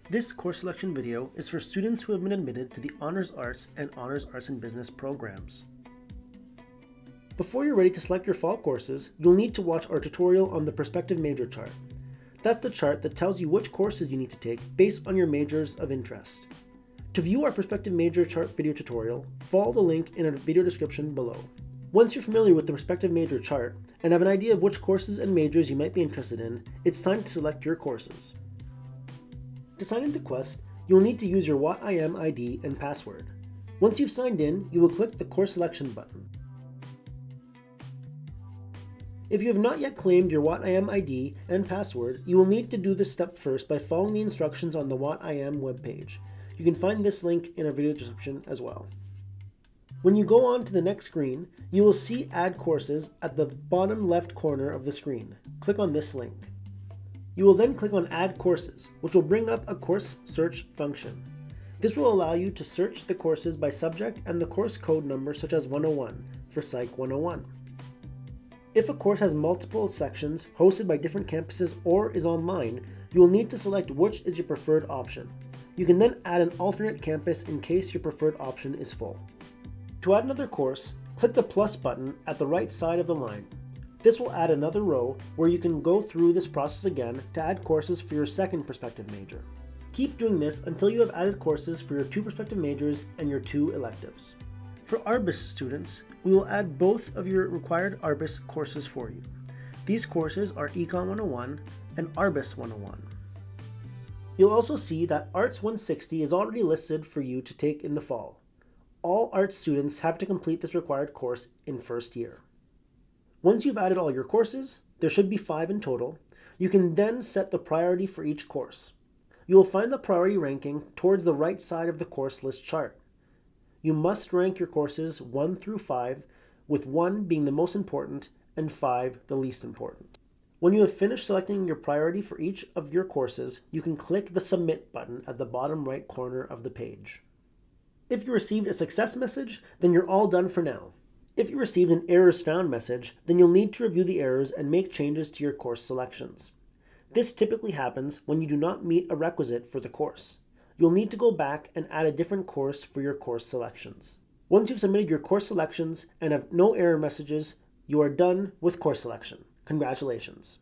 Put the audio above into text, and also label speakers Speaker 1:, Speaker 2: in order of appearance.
Speaker 1: This course selection video is for students who have been admitted to the Honors Arts and Honors Arts and Business programs. Before you're ready to select your fall courses, you'll need to watch our tutorial on the prospective major chart. That's the chart that tells you which courses you need to take based on your majors of interest. To view our prospective major chart video tutorial, follow the link in our video description below. Once you're familiar with the prospective major chart and have an idea of which courses and majors you might be interested in, it's time to select your courses. To sign into Quest, you'll need to use your WhatIM ID and password. Once you've signed in, you will click the course selection button. If you have not yet claimed your WhatIM ID and password, you will need to do this step first by following the instructions on the WhatIM webpage. You can find this link in our video description as well. When you go on to the next screen, you will see Add Courses at the bottom left corner of the screen. Click on this link. You will then click on Add Courses, which will bring up a course search function. This will allow you to search the courses by subject and the course code number, such as 101 for Psych 101. If a course has multiple sections hosted by different campuses or is online, you will need to select which is your preferred option. You can then add an alternate campus in case your preferred option is full. To add another course, click the plus button at the right side of the line. This will add another row where you can go through this process again to add courses for your second prospective major. Keep doing this until you have added courses for your 2 prospective majors and your 2 electives. For ARBIS students, we will add both of your required ARBIS courses for you. These courses are Econ 101 and ARBIS 101. You'll also see that Arts 160 is already listed for you to take in the fall. All arts students have to complete this required course in first year. Once you've added all your courses, there should be 5 in total, you can then set the priority for each course. You will find the priority ranking towards the right side of the course list chart. You must rank your courses 1 through 5, with 1 being the most important and 5 the least important. When you have finished selecting your priority for each of your courses, you can click the Submit button at the bottom right corner of the page. If you received a success message, then you're all done for now. If you received an errors found message, then you'll need to review the errors and make changes to your course selections. This typically happens when you do not meet a requisite for the course. You'll need to go back and add a different course for your course selections. Once you've submitted your course selections and have no error messages, you are done with course selection. Congratulations.